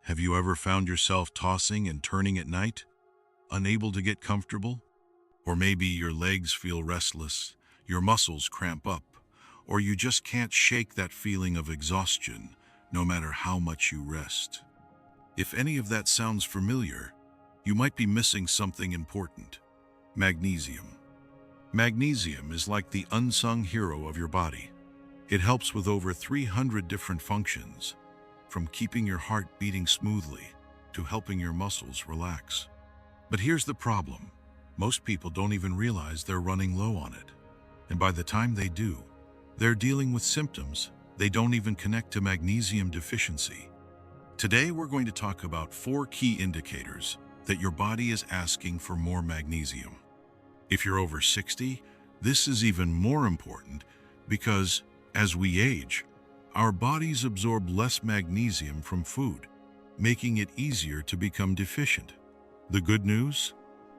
Have you ever found yourself tossing and turning at night, unable to get comfortable? Or maybe your legs feel restless, your muscles cramp up, or you just can't shake that feeling of exhaustion, no matter how much you rest. If any of that sounds familiar, you might be missing something important. Magnesium. Magnesium is like the unsung hero of your body. It helps with over 300 different functions, from keeping your heart beating smoothly to helping your muscles relax. But here's the problem. Most people don't even realize they're running low on it. And by the time they do, they're dealing with symptoms they don't even connect to magnesium deficiency. Today, we're going to talk about 4 key indicators that your body is asking for more magnesium. If you're over 60, this is even more important because as we age, our bodies absorb less magnesium from food, making it easier to become deficient. The good news?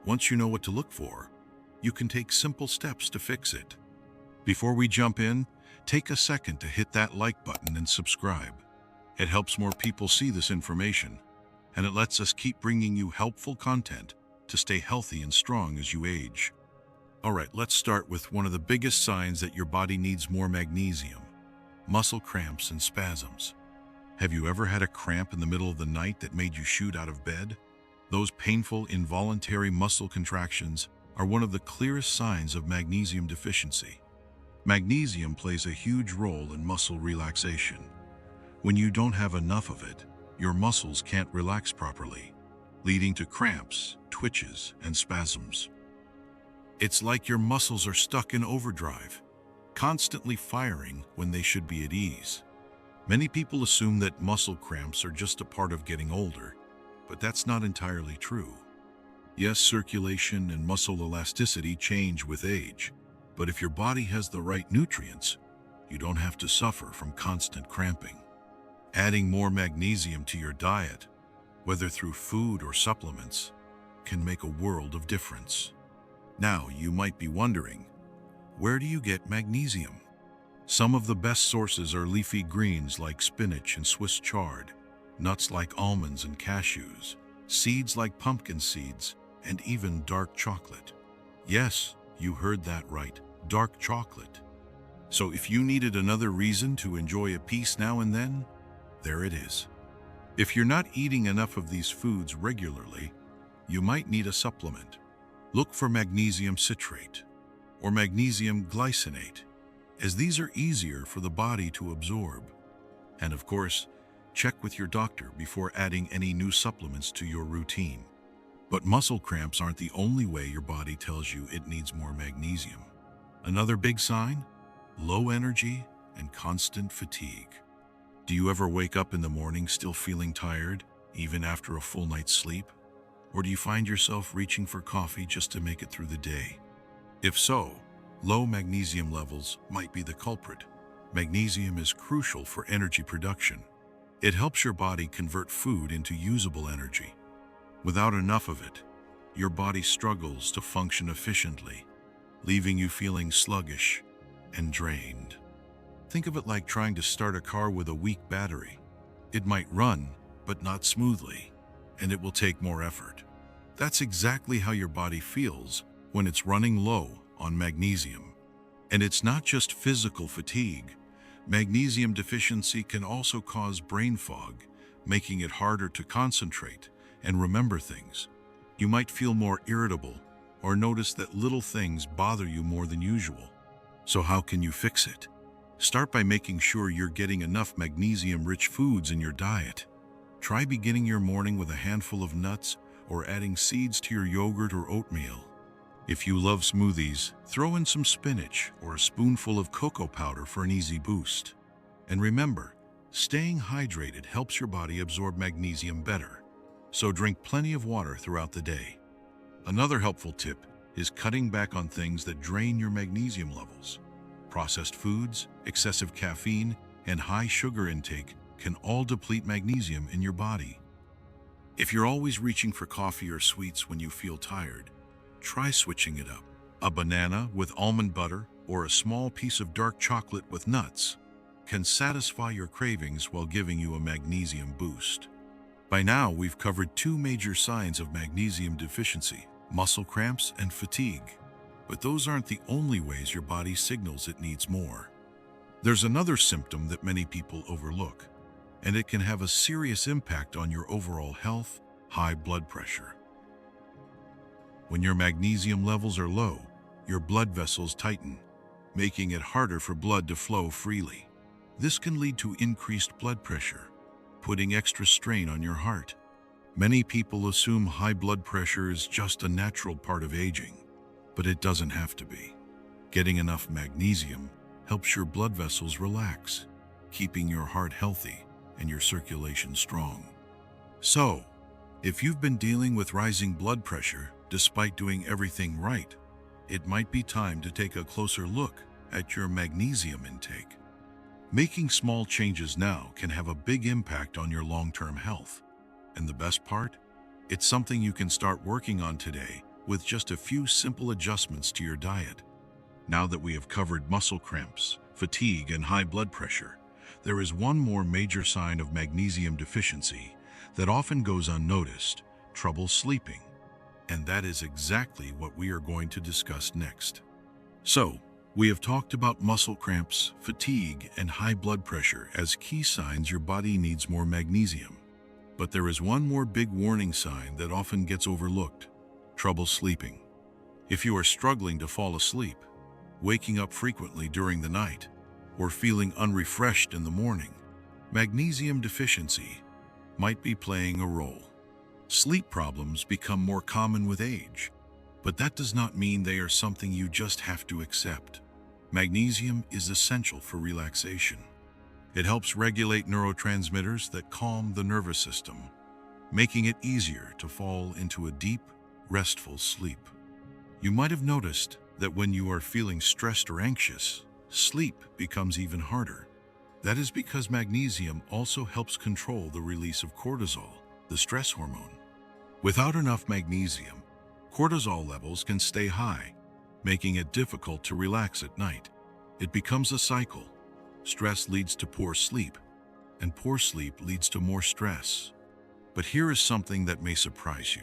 Once you know what to look for, you can take simple steps to fix it. Before we jump in, take a second to hit that like button and subscribe. It helps more people see this information, and it lets us keep bringing you helpful content to stay healthy and strong as you age. All right, let's start with one of the biggest signs that your body needs more magnesium: muscle cramps and spasms. Have you ever had a cramp in the middle of the night that made you shoot out of bed? Those painful, involuntary muscle contractions are one of the clearest signs of magnesium deficiency. Magnesium plays a huge role in muscle relaxation. When you don't have enough of it, your muscles can't relax properly, leading to cramps, twitches, and spasms. It's like your muscles are stuck in overdrive, constantly firing when they should be at ease. Many people assume that muscle cramps are just a part of getting older, but that's not entirely true. Yes, circulation and muscle elasticity change with age, but if your body has the right nutrients, you don't have to suffer from constant cramping. Adding more magnesium to your diet, whether through food or supplements, can make a world of difference. Now, you might be wondering, where do you get magnesium? Some of the best sources are leafy greens like spinach and Swiss chard, nuts like almonds and cashews, seeds like pumpkin seeds, and even dark chocolate. Yes, you heard that right, dark chocolate. So if you needed another reason to enjoy a piece now and then, there it is. If you're not eating enough of these foods regularly, you might need a supplement. Look for magnesium citrate or magnesium glycinate, as these are easier for the body to absorb. And of course, check with your doctor before adding any new supplements to your routine. But muscle cramps aren't the only way your body tells you it needs more magnesium. Another big sign? Low energy and constant fatigue. Do you ever wake up in the morning still feeling tired, even after a full night's sleep? Or do you find yourself reaching for coffee just to make it through the day? If so, low magnesium levels might be the culprit. Magnesium is crucial for energy production. It helps your body convert food into usable energy. Without enough of it, your body struggles to function efficiently, leaving you feeling sluggish and drained. Think of it like trying to start a car with a weak battery. It might run, but not smoothly, and it will take more effort. That's exactly how your body feels when it's running low on magnesium. And it's not just physical fatigue. Magnesium deficiency can also cause brain fog, making it harder to concentrate and remember things. You might feel more irritable or notice that little things bother you more than usual. So how can you fix it? Start by making sure you're getting enough magnesium-rich foods in your diet. Try beginning your morning with a handful of nuts or adding seeds to your yogurt or oatmeal. If you love smoothies, throw in some spinach or a spoonful of cocoa powder for an easy boost. And remember, staying hydrated helps your body absorb magnesium better, so drink plenty of water throughout the day. Another helpful tip is cutting back on things that drain your magnesium levels. Processed foods, excessive caffeine, and high sugar intake can all deplete magnesium in your body. If you're always reaching for coffee or sweets when you feel tired, try switching it up. A banana with almond butter or a small piece of dark chocolate with nuts can satisfy your cravings while giving you a magnesium boost. By now, we've covered two major signs of magnesium deficiency: muscle cramps and fatigue. But those aren't the only ways your body signals it needs more. There's another symptom that many people overlook, and it can have a serious impact on your overall health: high blood pressure. When your magnesium levels are low, your blood vessels tighten, making it harder for blood to flow freely. This can lead to increased blood pressure, putting extra strain on your heart. Many people assume high blood pressure is just a natural part of aging, but it doesn't have to be. Getting enough magnesium helps your blood vessels relax, keeping your heart healthy and your circulation strong. So, if you've been dealing with rising blood pressure despite doing everything right, it might be time to take a closer look at your magnesium intake. Making small changes now can have a big impact on your long-term health. And the best part? It's something you can start working on today with just a few simple adjustments to your diet. Now that we have covered muscle cramps, fatigue, and high blood pressure, there is one more major sign of magnesium deficiency that often goes unnoticed: trouble sleeping. And that is exactly what we are going to discuss next. So, we have talked about muscle cramps, fatigue, and high blood pressure as key signs your body needs more magnesium. But there is one more big warning sign that often gets overlooked: trouble sleeping. If you are struggling to fall asleep, waking up frequently during the night, or feeling unrefreshed in the morning, magnesium deficiency might be playing a role. Sleep problems become more common with age, but that does not mean they are something you just have to accept. Magnesium is essential for relaxation. It helps regulate neurotransmitters that calm the nervous system, making it easier to fall into a deep, restful sleep. You might have noticed that when you are feeling stressed or anxious, sleep becomes even harder. That is because magnesium also helps control the release of cortisol, the stress hormone. Without enough magnesium, cortisol levels can stay high, making it difficult to relax at night. It becomes a cycle. Stress leads to poor sleep, and poor sleep leads to more stress. But here is something that may surprise you.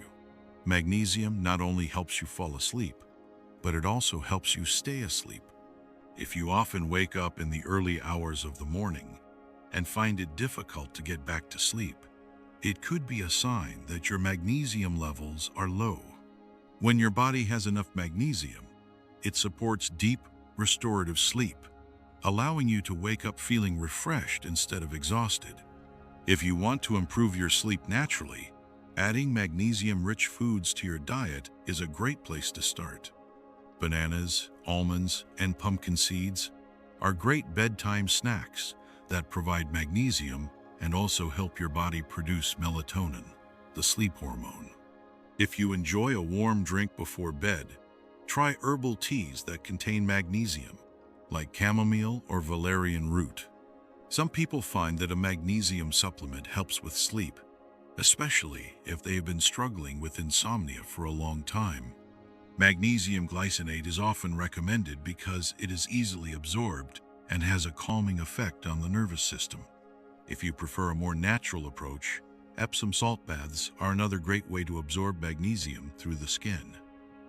Magnesium not only helps you fall asleep, but it also helps you stay asleep. If you often wake up in the early hours of the morning and find it difficult to get back to sleep, it could be a sign that your magnesium levels are low. When your body has enough magnesium, it supports deep, restorative sleep, allowing you to wake up feeling refreshed instead of exhausted. If you want to improve your sleep naturally, adding magnesium-rich foods to your diet is a great place to start. Bananas, almonds, and pumpkin seeds are great bedtime snacks that provide magnesium and also help your body produce melatonin, the sleep hormone. If you enjoy a warm drink before bed, try herbal teas that contain magnesium, like chamomile or valerian root. Some people find that a magnesium supplement helps with sleep, especially if they have been struggling with insomnia for a long time. Magnesium glycinate is often recommended because it is easily absorbed and has a calming effect on the nervous system. If you prefer a more natural approach, Epsom salt baths are another great way to absorb magnesium through the skin.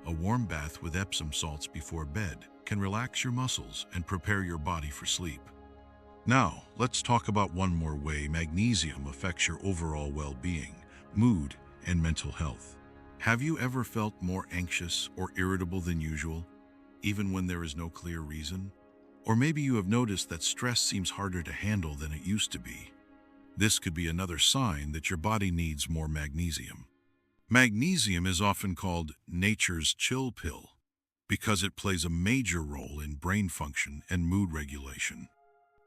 A warm bath with Epsom salts before bed can relax your muscles and prepare your body for sleep. Now, let's talk about one more way magnesium affects your overall well-being, mood, and mental health. Have you ever felt more anxious or irritable than usual, even when there is no clear reason? Or maybe you have noticed that stress seems harder to handle than it used to be. This could be another sign that your body needs more magnesium. Magnesium is often called nature's chill pill because it plays a major role in brain function and mood regulation.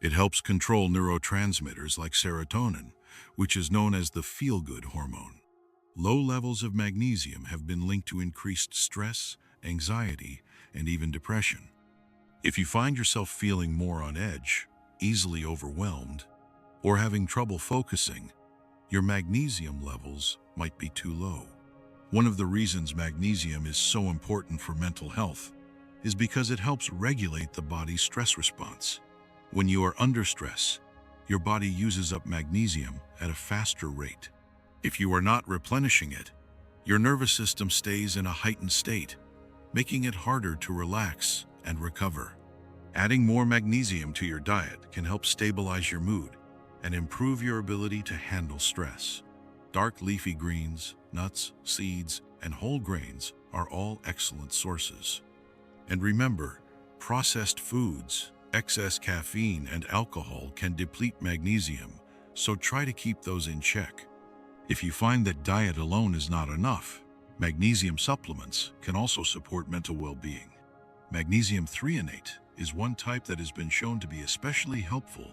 It helps control neurotransmitters like serotonin, which is known as the feel-good hormone. Low levels of magnesium have been linked to increased stress, anxiety, and even depression. If you find yourself feeling more on edge, easily overwhelmed, or having trouble focusing, your magnesium levels might be too low. One of the reasons magnesium is so important for mental health is because it helps regulate the body's stress response. When you are under stress, your body uses up magnesium at a faster rate. If you are not replenishing it, your nervous system stays in a heightened state, making it harder to relax and recover. Adding more magnesium to your diet can help stabilize your mood and improve your ability to handle stress. Dark leafy greens, nuts, seeds, and whole grains are all excellent sources. And remember, processed foods, excess caffeine, and alcohol can deplete magnesium, so try to keep those in check. If you find that diet alone is not enough, magnesium supplements can also support mental well-being. Magnesium threonate is one type that has been shown to be especially helpful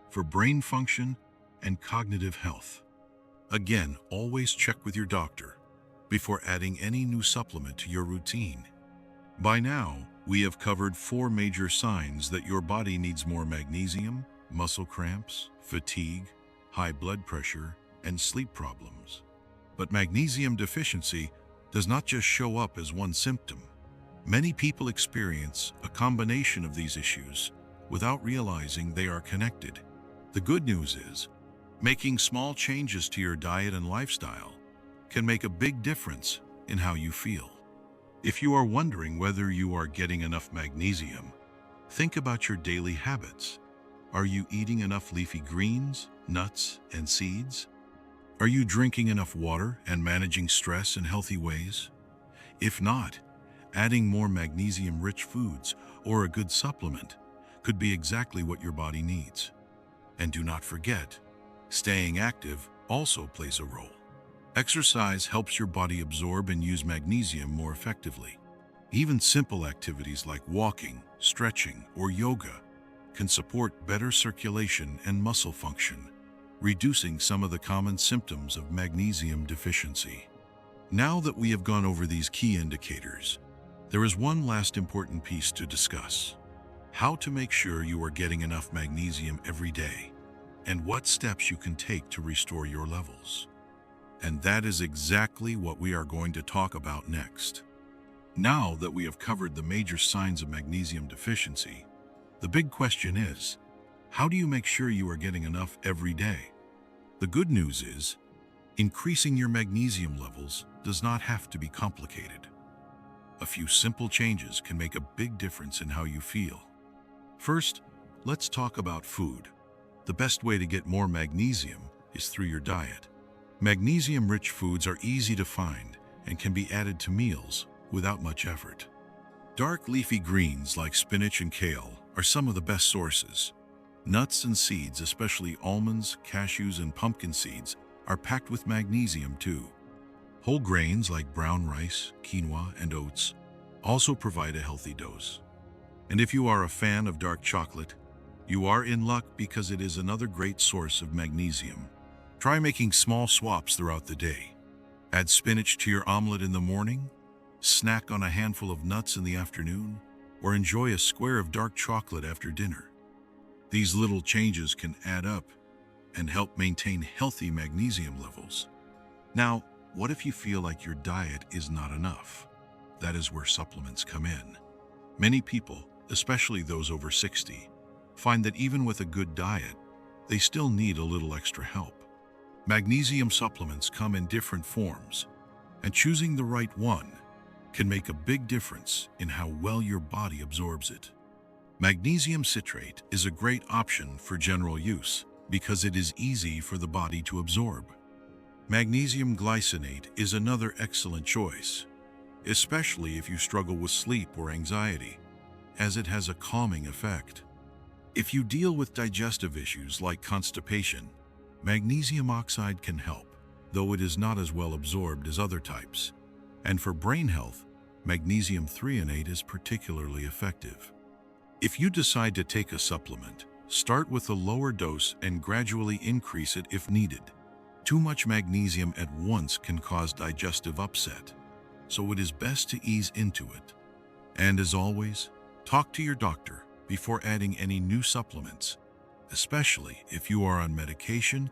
for brain function and cognitive health. Again, always check with your doctor before adding any new supplement to your routine. By now, we have covered 4 major signs that your body needs more magnesium: muscle cramps, fatigue, high blood pressure, and sleep problems. But magnesium deficiency does not just show up as one symptom. Many people experience a combination of these issues without realizing they are connected. The good news is, making small changes to your diet and lifestyle can make a big difference in how you feel. If you are wondering whether you are getting enough magnesium, think about your daily habits. Are you eating enough leafy greens, nuts, and seeds? Are you drinking enough water and managing stress in healthy ways? If not, adding more magnesium-rich foods or a good supplement could be exactly what your body needs. And do not forget, staying active also plays a role. Exercise helps your body absorb and use magnesium more effectively. Even simple activities like walking, stretching, or yoga can support better circulation and muscle function, reducing some of the common symptoms of magnesium deficiency. Now that we have gone over these key indicators, there is one last important piece to discuss: how to make sure you are getting enough magnesium every day, and what steps you can take to restore your levels. And that is exactly what we are going to talk about next. Now that we have covered the major signs of magnesium deficiency, the big question is, how do you make sure you are getting enough every day? The good news is, increasing your magnesium levels does not have to be complicated. A few simple changes can make a big difference in how you feel. First, let's talk about food. The best way to get more magnesium is through your diet. Magnesium-rich foods are easy to find and can be added to meals without much effort. Dark leafy greens like spinach and kale are some of the best sources. Nuts and seeds, especially almonds, cashews, and pumpkin seeds, are packed with magnesium too. Whole grains like brown rice, quinoa, and oats also provide a healthy dose. And if you are a fan of dark chocolate, you are in luck because it is another great source of magnesium. Try making small swaps throughout the day. Add spinach to your omelet in the morning, snack on a handful of nuts in the afternoon, or enjoy a square of dark chocolate after dinner. These little changes can add up and help maintain healthy magnesium levels. Now, what if you feel like your diet is not enough? That is where supplements come in. Many people, especially those over 60, find that even with a good diet, they still need a little extra help. Magnesium supplements come in different forms, and choosing the right one can make a big difference in how well your body absorbs it. Magnesium citrate is a great option for general use because it is easy for the body to absorb. Magnesium glycinate is another excellent choice, especially if you struggle with sleep or anxiety, as it has a calming effect. If you deal with digestive issues like constipation, magnesium oxide can help, though it is not as well absorbed as other types. And for brain health, magnesium threonate is particularly effective. If you decide to take a supplement, start with a lower dose and gradually increase it if needed. Too much magnesium at once can cause digestive upset, so it is best to ease into it. And as always, talk to your doctor before adding any new supplements, especially if you are on medication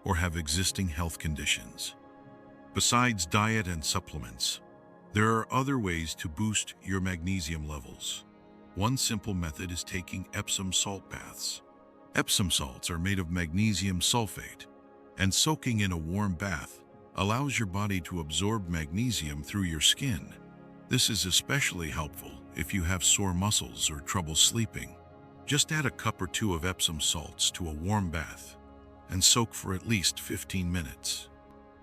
or have existing health conditions. Besides diet and supplements, there are other ways to boost your magnesium levels. One simple method is taking Epsom salt baths. Epsom salts are made of magnesium sulfate, and soaking in a warm bath allows your body to absorb magnesium through your skin. This is especially helpful if you have sore muscles or trouble sleeping. Just add a cup or two of Epsom salts to a warm bath and soak for at least 15 minutes.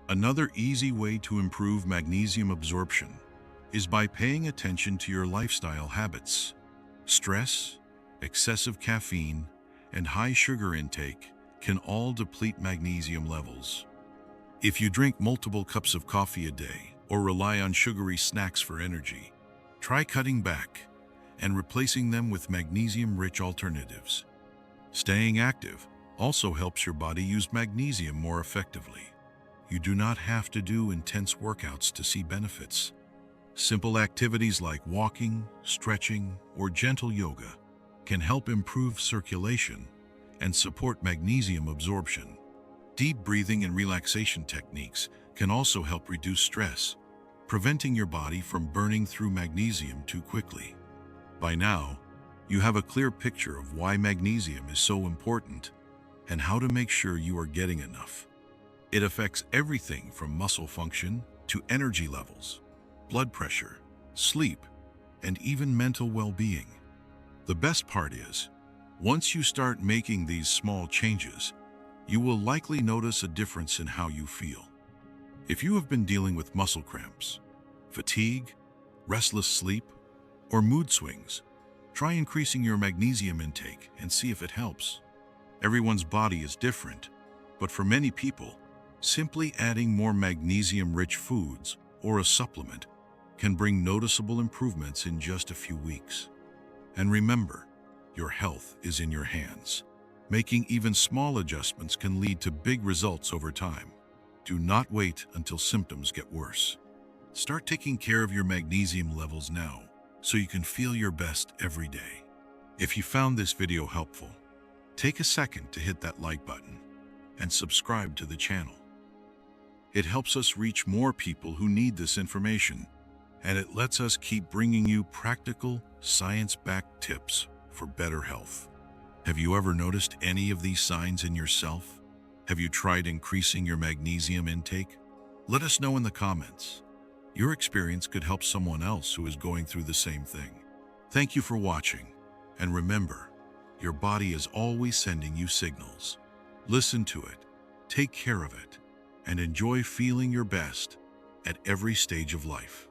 Another easy way to improve magnesium absorption is by paying attention to your lifestyle habits. Stress, excessive caffeine, and high sugar intake can all deplete magnesium levels. If you drink multiple cups of coffee a day or rely on sugary snacks for energy, try cutting back and replacing them with magnesium-rich alternatives. Staying active also helps your body use magnesium more effectively. You do not have to do intense workouts to see benefits. Simple activities like walking, stretching, or gentle yoga can help improve circulation and support magnesium absorption. Deep breathing and relaxation techniques can also help reduce stress, preventing your body from burning through magnesium too quickly. By now, you have a clear picture of why magnesium is so important and how to make sure you are getting enough. It affects everything from muscle function to energy levels, blood pressure, sleep, and even mental well-being. The best part is, once you start making these small changes, you will likely notice a difference in how you feel. If you have been dealing with muscle cramps, fatigue, restless sleep, or mood swings, try increasing your magnesium intake and see if it helps. Everyone's body is different, but for many people, simply adding more magnesium-rich foods or a supplement can bring noticeable improvements in just a few weeks. And remember, your health is in your hands. Making even small adjustments can lead to big results over time. Do not wait until symptoms get worse. Start taking care of your magnesium levels now so you can feel your best every day. If you found this video helpful, take a second to hit that like button and subscribe to the channel. It helps us reach more people who need this information, and it lets us keep bringing you practical, science-backed tips for better health. Have you ever noticed any of these signs in yourself? Have you tried increasing your magnesium intake? Let us know in the comments. Your experience could help someone else who is going through the same thing. Thank you for watching, and remember, your body is always sending you signals. Listen to it, take care of it, and enjoy feeling your best at every stage of life.